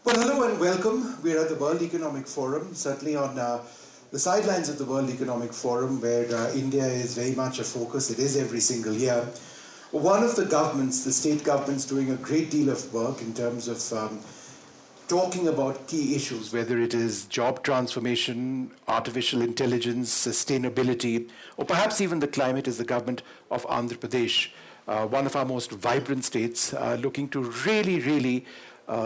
Well, hello and welcome. We're at the World Economic Forum, certainly on the sidelines of the World Economic Forum, where India is very much a focus. It is every single year. One of the governments, the state governments, doing a great deal of work in terms of talking about key issues, whether it is job transformation, artificial intelligence, sustainability, or perhaps even the climate, is the government of Andhra Pradesh, one of our most vibrant states, looking to really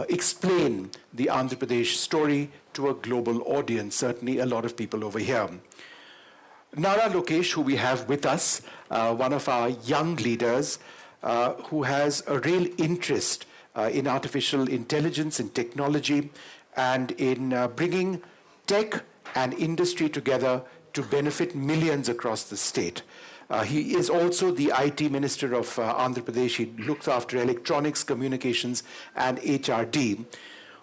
explain the Andhra Pradesh story to a global audience, certainly a lot of people over here. Nara Lokesh, who we have with us, one of our young leaders, who has a real interest in artificial intelligence and technology and in bringing tech and industry together to benefit millions across the state. He is also the IT Minister of Andhra Pradesh. He looks after electronics, communications, and HRD.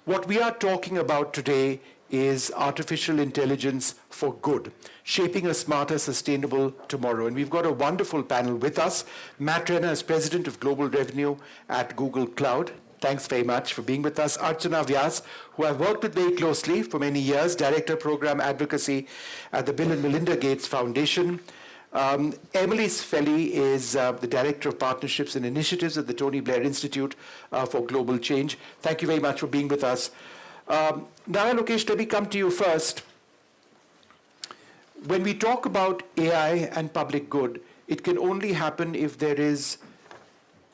What we are talking about today is artificial intelligence for good, shaping a smarter, sustainable tomorrow. And we've got a wonderful panel with us. Matt Renner is President of Global Revenue at Google Cloud. Thanks very much for being with us. Archana Vyas, who I've worked with very closely for many years, Director Program Advocacy at the Bill and Melinda Gates Foundation. Emily Sfelli is the Director of Partnerships and Initiatives at the Tony Blair Institute for Global Change. Thank you very much for being with us. Nara Lokesh, let me come to you first. When we talk about AI and public good, it can only happen if there is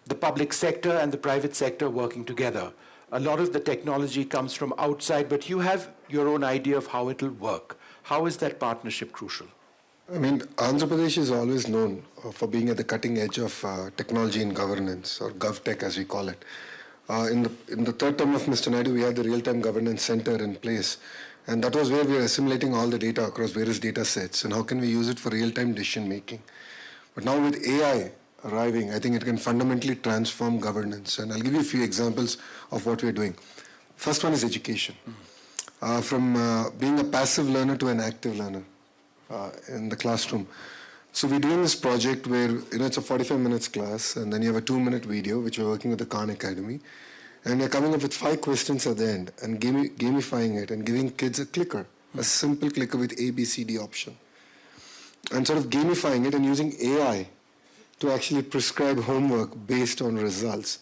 the public sector and the private sector working together. A lot of the technology comes from outside, but you have your own idea of how it'll work. How is that partnership crucial? I mean, Andhra Pradesh is always known for being at the cutting edge of technology and governance, or GovTech as we call it. In the third term of Mr. Naidu, we had the Real-Time Governance Center in place, and that was where we were assimilating all the data across various data sets, and how can we use it for real-time decision making. But now with AI arriving, I think it can fundamentally transform governance, and I'll give you a few examples of what we're doing. First one is education. From being a passive learner to an active learner in the classroom. So we're doing this project where it's a 45 minutes class, and then you have a 2-minute video, which we're working with the Khan Academy, and we're coming up with 5 questions at the end and gamifying it and giving kids a clicker, a simple clicker with A, B, C, D option, and sort of gamifying it and using AI to actually prescribe homework based on results.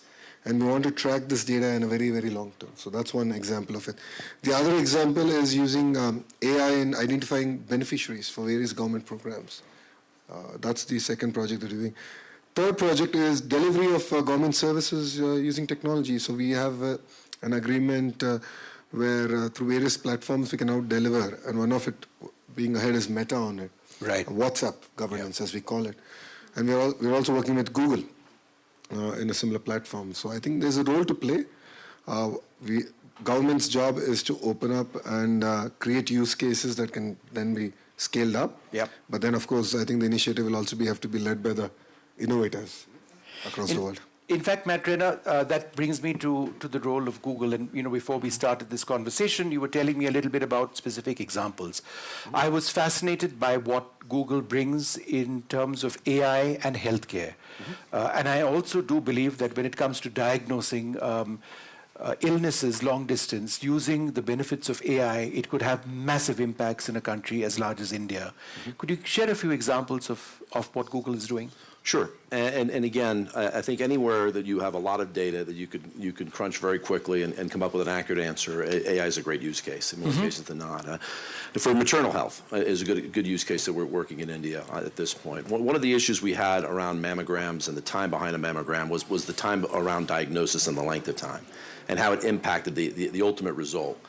And we want to track this data in a very, very long term. So that's one example of it. The other example is using AI in identifying beneficiaries for various government programs. That's the second project that we're doing. Third project is delivery of government services using technology. So we have an agreement where through various platforms we can now deliver, and one of it being ahead is Meta on it. Right. WhatsApp governance, as we call it. And we're also working with Google in a similar platform. So I think there's a role to play. Government's job is to open up and create use cases that can then be scaled up. Yep. But then, of course, I think the initiative will also have to be led by the innovators across the world. In fact, Matt Renner, that brings me to the role of Google. And before we started this conversation, you were telling me a little bit about specific examples. I was fascinated by what Google brings in terms of AI and healthcare. And I also do believe that when it comes to diagnosing illnesses long distance, using the benefits of AI, it could have massive impacts in a country as large as India. Could you share a few examples of what Google is doing? Sure, and again, I think anywhere that you have a lot of data that you could crunch very quickly and come up with an accurate answer, AI is a great use case. In most cases than not. For maternal health is a good use case that we're working in India at this point. One of the issues we had around mammograms and the time behind a mammogram was the time around diagnosis and the length of time, and how it impacted the ultimate result.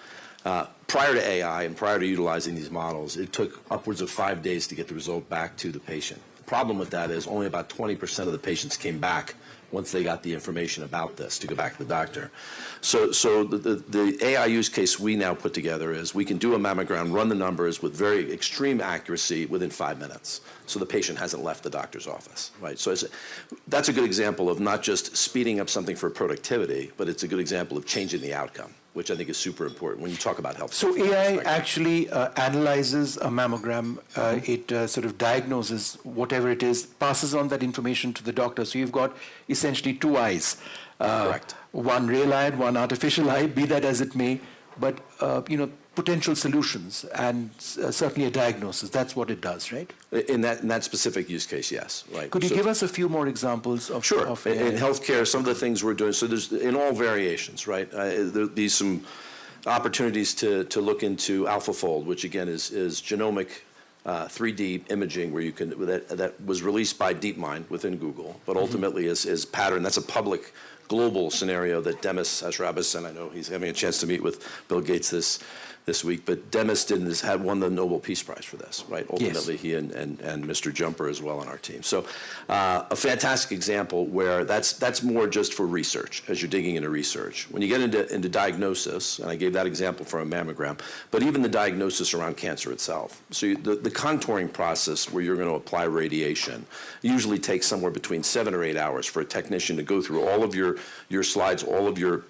Prior to AI and prior to utilizing these models, it took upwards of 5 days to get the result back to the patient. Problem with that is only about 20% of the patients came back once they got the information about this to go back to the doctor. So the AI use case we now put together is we can do a mammogram, run the numbers with very extreme accuracy within 5 minutes. So the patient hasn't left the doctor's office, right? So that's a good example of not just speeding up something for productivity, but it's a good example of changing the outcome, which I think is super important when you talk about health. So AI actually analyzes a mammogram, it sort of diagnoses whatever it is, passes on that information to the doctor. So you've got essentially essentially two eyes. Correct. One real eye and one artificial eye, be that as it may, but potential solutions and certainly a diagnosis. That's what it does, right? In that specific use case, yes. Right. Could you give us a few more examples of? Sure. Of in healthcare, some of the things we're doing. So there's in all variations, right? There'll be some opportunities to look into AlphaFold, which again is genomic 3D imaging, where you can that was released by DeepMind within Google, but ultimately is pattern. That's a public global scenario that Demis Hassabis, and I know he's having a chance to meet with Bill Gates this week, but Demis had won the Nobel Peace Prize for this, right? Ultimately, yes. He and Mr. Jumper as well on our team. So a fantastic example where that's more just for research, as you're digging into research. When you get into diagnosis, and I gave that example for a mammogram, but even the diagnosis around cancer itself. So the contouring process where you're going to apply radiation usually takes somewhere between 7 or 8 hours for a technician to go through all of your slides, all of your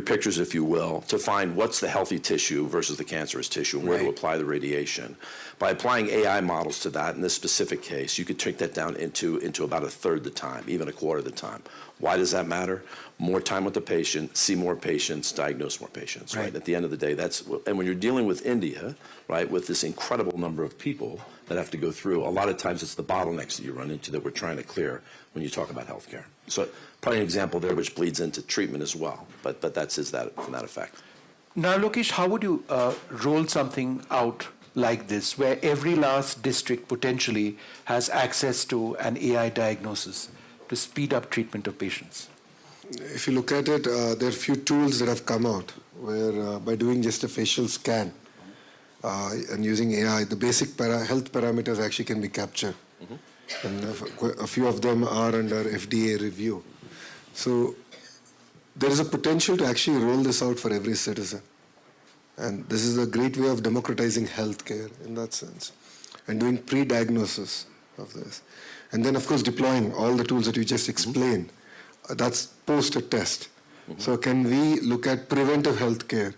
pictures, if you will, to find what's the healthy tissue versus the cancerous tissue and where to apply the radiation. By applying AI models to that, in this specific case, you could take that down into about a third the time, even a quarter the time. Why does that matter? More time with the patient, see more patients, diagnose more patients, right? At the end of the day, and when you're dealing with India, right, with this incredible number of people that have to go through, a lot of times it's the bottlenecks that you run into that we're trying to clear when you talk about healthcare. So probably an example there which bleeds into treatment as well, but that's from that effect. Now, Lokesh, how would you roll something out like this, where every last district potentially has access to an AI diagnosis to speed up treatment of patients? If you look at it, there are a few tools that have come out where by doing just a facial scan and using AI, the basic health parameters actually can be captured. Mm-hmm. And a few of them are under FDA review. So there is a potential to actually roll this out for every citizen. And this is a great way of democratizing healthcare in that sense and doing pre-diagnosis of this. And then, of course, deploying all the tools that you just explained. That's post a test. Mm-hmm. So can we look at preventive healthcare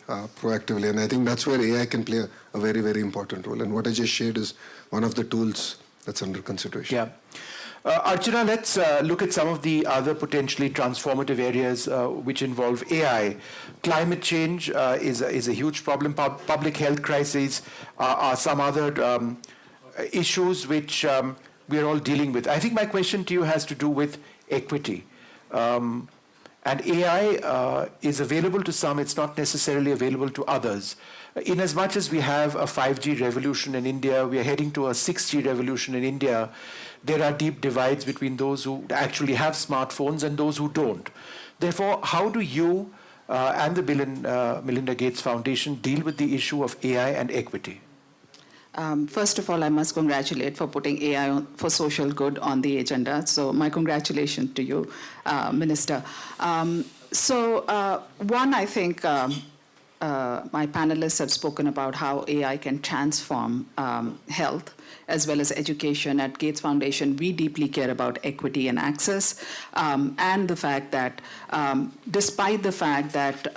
proactively? And I think that's where AI can play a very, very important role. And what I just shared is one of the tools that's under consideration. Yeah. Archana, let's look at some of the other potentially transformative areas which involve AI. Climate change is a huge problem. Public health crises are some other issues which we are all dealing with. I think my question to you has to do with equity. And AI is available to some, it's not necessarily available to others. In as much as we have a 5G revolution in India, we are heading to a 6G revolution in India, there are deep divides between those who actually have smartphones and those who don't. Therefore, how do you and the Bill and Melinda Gates Foundation deal with the issue of AI and equity? First of all, I must congratulate for putting AI for social good on the agenda. So my congratulations to you, Minister. One, I think my panelists have spoken about how AI can transform health as well as education. At Gates Foundation, we deeply care about equity and access, and the fact that despite the fact that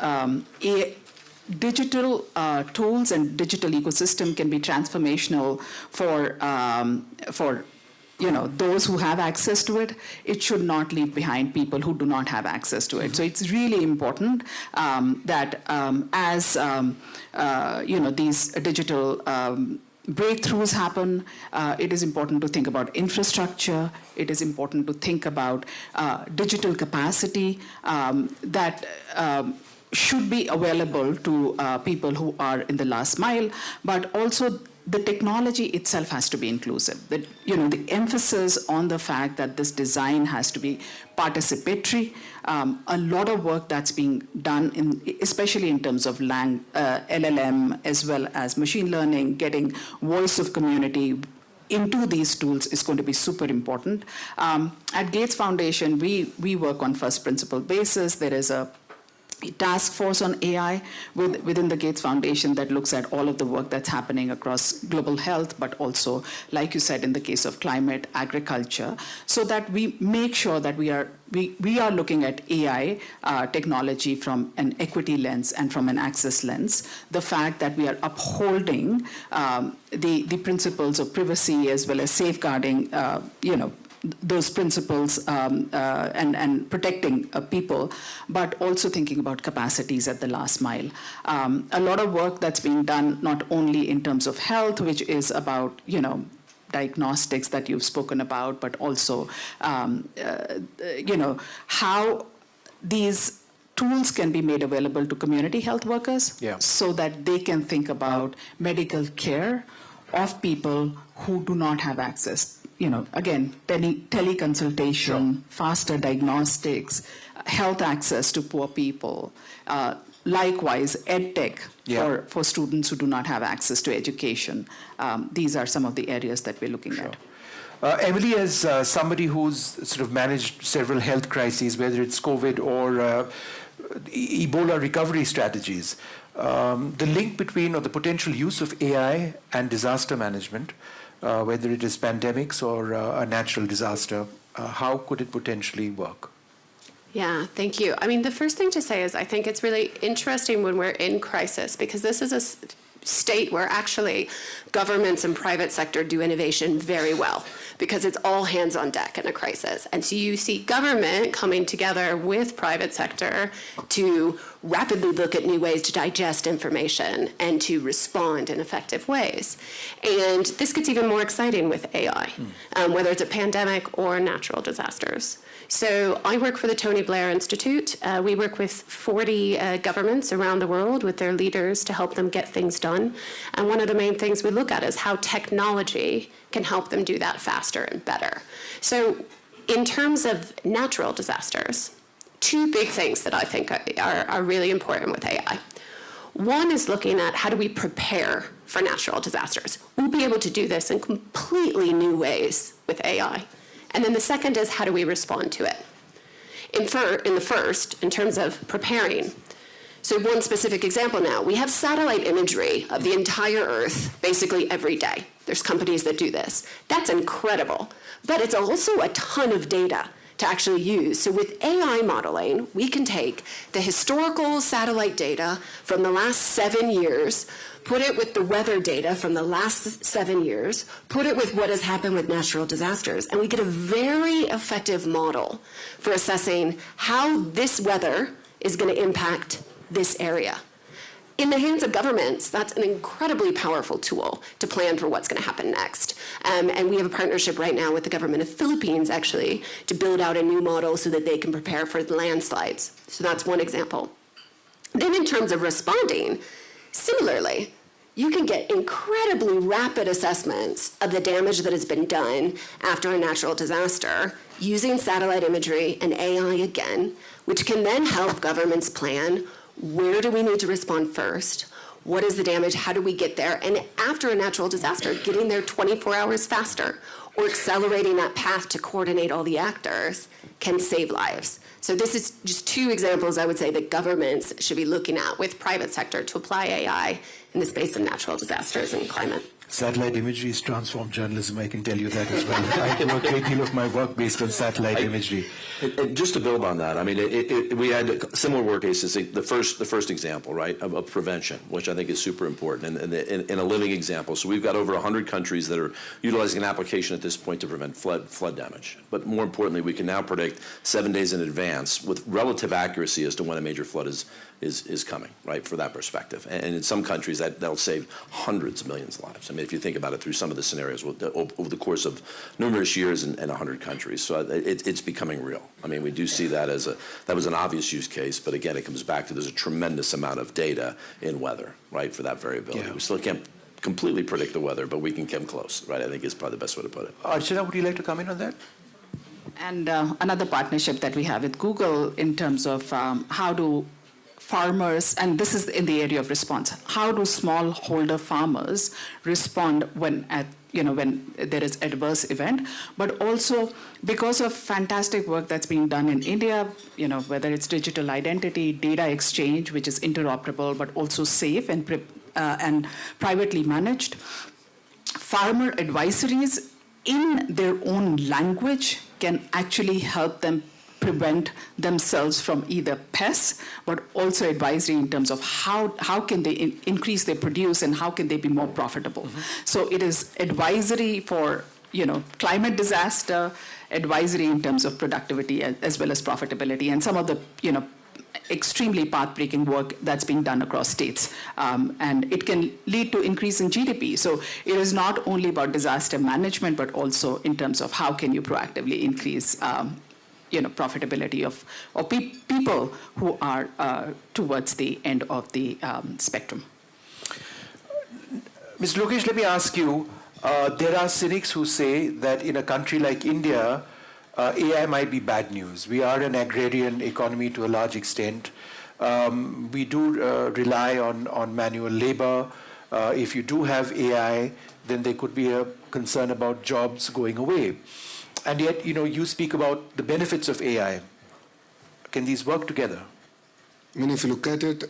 digital tools and digital ecosystem can be transformational for those who have access to it, it should not leave behind people who do not have access to it. Mm-hmm. So it's really important that as these digital breakthroughs happen, it is important to think about infrastructure. It is important to think about digital capacity that should be available to people who are in the last mile, but also the technology itself has to be inclusive. The emphasis on the fact that this design has to be participatory. A lot of work that's being done, especially in terms of LLM as well as machine learning, getting voice of community into these tools is going to be super important. At Gates Foundation, we work on first principle basis. There is a task force on AI within the Gates Foundation that looks at all of the work that's happening across global health, but also, like you said, in the case of climate, agriculture, so that we make sure that we are looking at AI technology from an equity lens and from an access lens. The fact that we are upholding the principles of privacy as well as safeguarding, those principles and protecting people, but also thinking about capacities at the last mile. A lot of work that's being done not only in terms of health, which is about, diagnostics that you've spoken about, but also, how these tools can be made available to community health workers so that they can think about medical care of people who do not have access. Again, teleconsultation, faster diagnostics, health access to poor people. Likewise, EdTech for students who do not have access to education. These are some of the areas that we're looking at. Emily, as somebody who's sort of managed several health crises, whether it's COVID or Ebola recovery strategies, the link between or the potential use of AI and disaster management, whether it is pandemics or a natural disaster, how could it potentially work? Yeah, thank you. I mean, the first thing to say is I think it's really interesting when we're in crisis, because this is a state where actually governments and private sector do innovation very well, because it's all hands on deck in a crisis. And so you see government coming together with private sector to rapidly look at new ways to digest information and to respond in effective ways. And this gets even more exciting with AI, whether it's a pandemic or natural disasters. So I work for the Tony Blair Institute. We work with 40 governments around the world with their leaders to help them get things done. And one of the main things we look at is how technology can help them do that faster and better. So in terms of natural disasters, two big things that I think are really important with AI. One is looking at how do we prepare for natural disasters. We'll be able to do this in completely new ways with AI. And then the second is how do we respond to it? In the first, in terms of preparing, so one specific example now, we have satellite imagery of the entire Earth basically every day. There's companies that do this. That's incredible. But it's also a ton of data to actually use. So with AI modeling, we can take the historical satellite data from the last 7 years, put it with the weather data from the last 7 years, put it with what has happened with natural disasters, and we get a very effective model for assessing how this weather is going to impact this area. In the hands of governments, that's an incredibly powerful tool to plan for what's going to happen next. And we have a partnership right now with the government of Philippines, actually, to build out a new model so that they can prepare for landslides. So that's one example. Then in terms of responding, similarly, you can get incredibly rapid assessments of the damage that has been done after a natural disaster using satellite imagery and AI again, which can then help governments plan where do we need to respond first, what is the damage, how do we get there, and after a natural disaster, getting there 24 hours faster or accelerating that path to coordinate all the actors can save lives. So this is just two examples, I would say, that governments should be looking at with private sector to apply AI in the space of natural disasters and climate. Satellite imagery has transformed journalism, I can tell you that as well. I do a great deal of my work based on satellite imagery. And just to build on that, I mean, we had similar work cases. The first example, right, of prevention, which I think is super important, and in a living example. So we've got over 100 countries that are utilizing an application at this point to prevent flood damage. But more importantly, we can now predict 7 days in advance with relative accuracy as to when a major flood is coming, right, for that perspective. And in some countries, that'll save hundreds of millions of lives. I mean, if you think about it through some of the scenarios over the course of numerous years in 100 countries. So it's becoming real. I mean, we do see that that was an obvious use case, but again, it comes back to there's a tremendous amount of data in weather, right, for that variability. Yeah. We still can't completely predict the weather, but we can come close, right? I think is probably the best way to put it. Archana, would you like to comment on that? And another partnership that we have with Google in terms of how do farmers, and this is in the area of response, how do smallholder farmers respond when there is adverse event, but also because of fantastic work that's being done in India, whether it's digital identity, data exchange, which is interoperable but also safe and privately managed, farmer advisories in their own language can actually help them prevent themselves from either pests, but also advisory in terms of how can they increase their produce and how can they be more profitable. Mm-hmm. So it is advisory for climate disaster, advisory in terms of productivity as well as profitability, and some of the, extremely path-breaking work that's being done across states. And it can lead to increase in GDP. So it is not only about disaster management, but also in terms of how can you proactively increase profitability of people who are towards the end of the spectrum. Mr. Lokesh, let me ask you, there are cynics who say that in a country like India, AI might be bad news. We are an agrarian economy to a large extent. We do rely on manual labor. If you do have AI, then there could be a concern about jobs going away. And yet, you speak about the benefits of AI. Can these work together? I mean, if you look at it,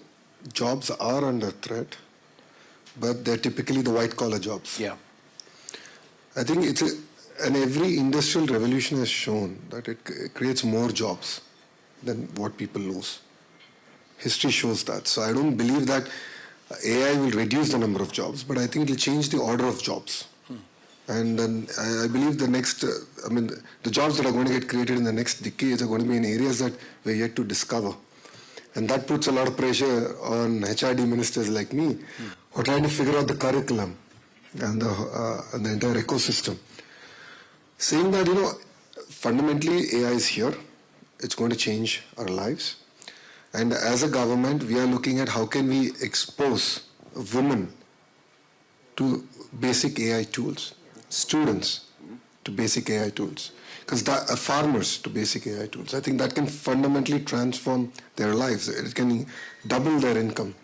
jobs are under threat, but they're typically the white-collar jobs. Yeah. I think and every industrial revolution has shown that it creates more jobs than what people lose. History shows that. So I don't believe that AI will reduce the number of jobs, but I think it will change the order of jobs. And then I believe the jobs that are going to get created in the next decades are going to be in areas that we're yet to discover. And that puts a lot of pressure on HRD ministers like me who are trying to figure out the curriculum and the entire ecosystem. Saying that, fundamentally AI is here. It's going to change our lives. And as a government, we are looking at how can we expose women to basic AI tools, students to basic AI tools, because farmers to basic AI tools. I think that can fundamentally transform their lives. It can double their income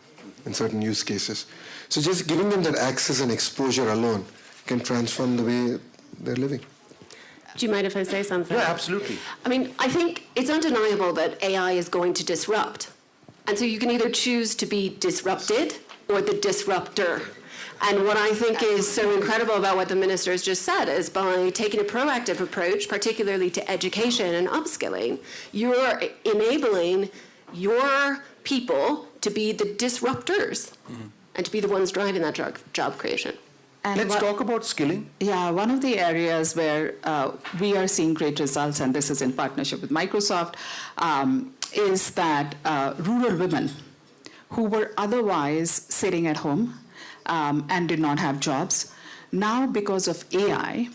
in certain use cases. So just giving them that access and exposure alone can transform the way they're living. Do you mind if I say something? Yeah, absolutely. I think it's undeniable that AI is going to disrupt. And so you can either choose to be disrupted or the disruptor. And what I think is so incredible about what the minister has just said is by taking a proactive approach, particularly to education and upskilling, you're enabling your people to be the disruptors and to be the ones driving that job creation. And Let's talk about skilling. Yeah, one of the areas where we are seeing great results, and this is in partnership with Microsoft, is that rural women who were otherwise sitting at home and did not have jobs, now because of AI,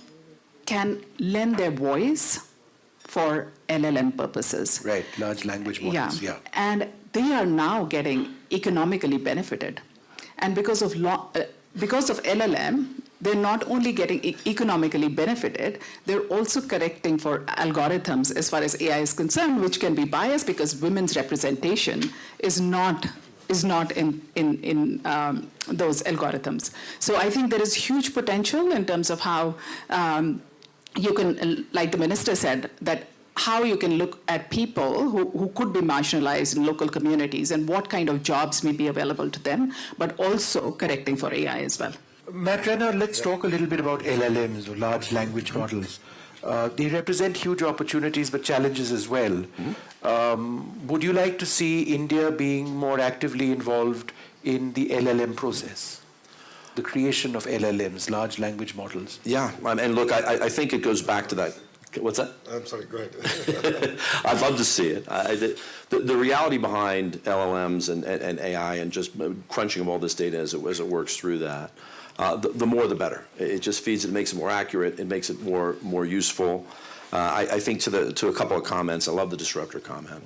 can lend their voice for LLM purposes. Right, large language models, yeah. And they are now getting economically benefited. And because of LLM, they're not only getting economically benefited, they're also correcting for algorithms as far as AI is concerned, which can be biased because women's representation is not in those algorithms. So I think there is huge potential in terms of how you can, like the minister said, that how you can look at people who could be marginalized in local communities and what kind of jobs may be available to them, but also correcting for AI as well. Matt Renner, let's talk a little bit about LLMs, or large language models. They represent huge opportunities but challenges as well. Would you like to see India being more actively involved in the LLM process? The creation of LLMs, large language models. Yeah, and look, I think it goes back to that. What's that? I'm sorry, go ahead. I'd love to see it. The reality behind LLMs and AI and just crunching of all this data as it works through that, the more the better. It just feeds it, makes it more accurate, it makes it more useful. I think to a couple of comments, I love the disruptor comment.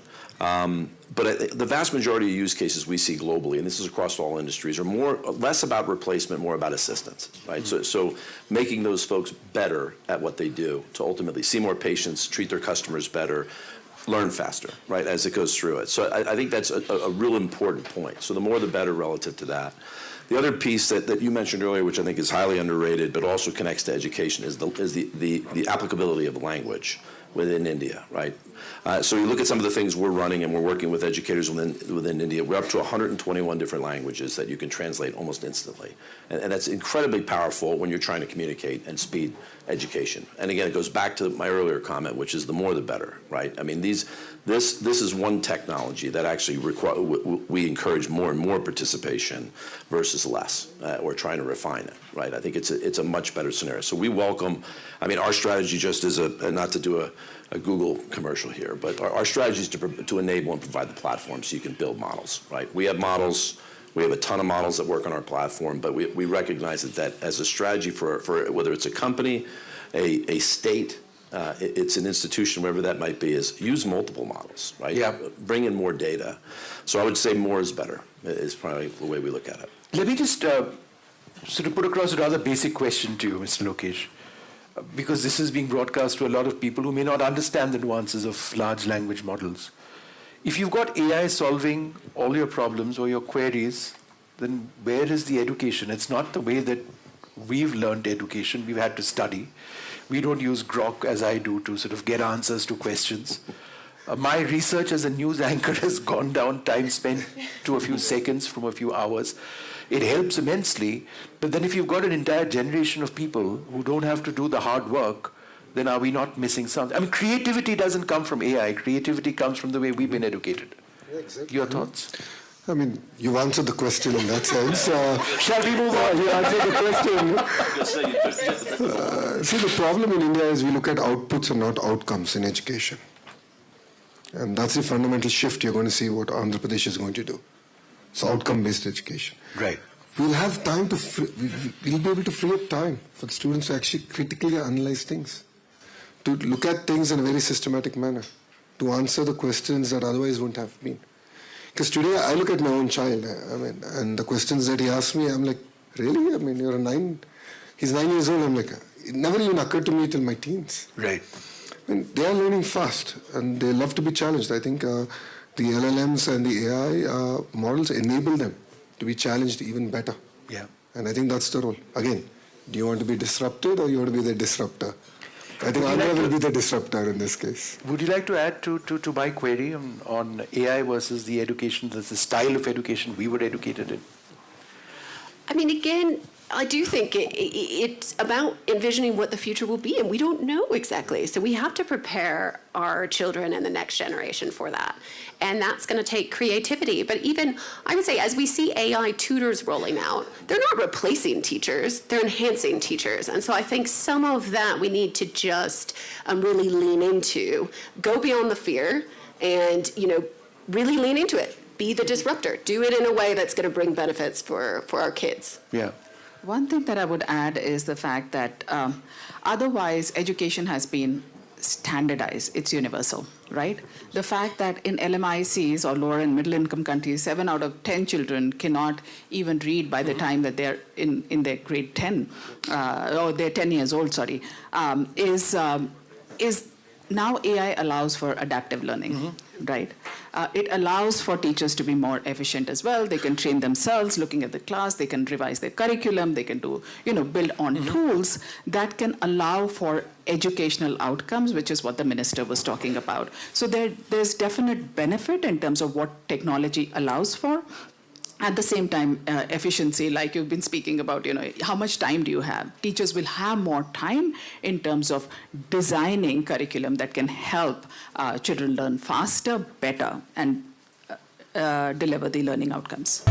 But the vast majority of use cases we see globally, and this is across all industries, are less about replacement, more about assistance, right? So making those folks better at what they do to ultimately see more patients, treat their customers better, learn faster, right, as it goes through it. So I think that's a real important point. So the more the better relative to that. The other piece that you mentioned earlier, which I think is highly underrated, but also connects to education, is the applicability of language. within India, right? So you look at some of the things we're running, and we're working with educators within India. We're up to 121 different languages that you can translate almost instantly. And that's incredibly powerful when you're trying to communicate and speed education. And again, it goes back to my earlier comment, which is the more the better, right? I mean, this is one technology that actually we encourage more and more participation versus less. We're trying to refine it, right? I think it's a much better scenario. So we welcome, I mean, our strategy just is not to do a Google commercial here, but our strategy is to enable and provide the platform so you can build models, right? We have models. We have a ton of models that work on our platform, but we recognize that as a strategy for whether it's a company, a state, it's an institution, wherever that might be, is use multiple models, right? Yeah. Bring in more data. So I would say more is better is probably the way we look at it. Let me just sort of put across a rather basic question to you, Mr. Lokesh, because this is being broadcast to a lot of people who may not understand the nuances of large language models. If you've got AI solving all your problems or your queries, then where is the education? It's not the way that we've learned education. We've had to study. We don't use Grok, as I do, to sort of get answers to questions. My research as a news anchor has gone down, time spent to a few seconds from a few hours. It helps immensely, but then if you've got an entire generation of people who don't have to do the hard work, then are we not missing something? I mean, creativity doesn't come from AI. Creativity comes from the way we've been educated. Yeah, exactly. Your thoughts? I mean, you've answered the question in that sense. Shall we move on? You answered the question. See, the problem in India is we look at outputs and not outcomes in education. And that's the fundamental shift you're going to see what Andhra Pradesh is going to do. It's outcome-based education. Right. We'll have time to, we'll be able to free up time for the students to actually critically analyze things, to look at things in a very systematic manner, to answer the questions that otherwise wouldn't have been. Because today I look at my own child, I mean, and the questions that he asks me, I'm like, really? I mean, he's 9 years old. I'm like, it never even occurred to me till my teens. Right. I mean, they are learning fast and they love to be challenged. I think the LLMs and the AI models enable them to be challenged even better. Yeah. And I think that's the role. Again, do you want to be disrupted or you want to be the disruptor? I think Andhra will be the disruptor in this case. Would you like to add to my query on AI versus the education, the style of education we were educated in? I mean, again, I do think it's about envisioning what the future will be, and we don't know exactly. So we have to prepare our children and the next generation for that. And that's going to take creativity. But even, I would say, as we see AI tutors rolling out, they're not replacing teachers, they're enhancing teachers. And so I think some of that we need to just really lean into, go beyond the fear, and, really lean into it. Be the disruptor. Do it in a way that's going to bring benefits for our kids. Yeah. One thing that I would add is the fact that otherwise education has been standardized. It's universal, right? The fact that in LMICs or lower and middle income countries, 7 out of 10 children cannot even read by the time that they're in their grade 10, or they're 10 years old, sorry, is now AI allows for adaptive learning, right? It allows for teachers to be more efficient as well. They can train themselves looking at the class. They can revise their curriculum. They can do, build on tools that can allow for educational outcomes, which is what the minister was talking about. So there's definite benefit in terms of what technology allows for. At the same time, efficiency, like you've been speaking about, how much time do you have? Teachers will have more time in terms of designing curriculum that can help children learn faster, better, and deliver the learning outcomes.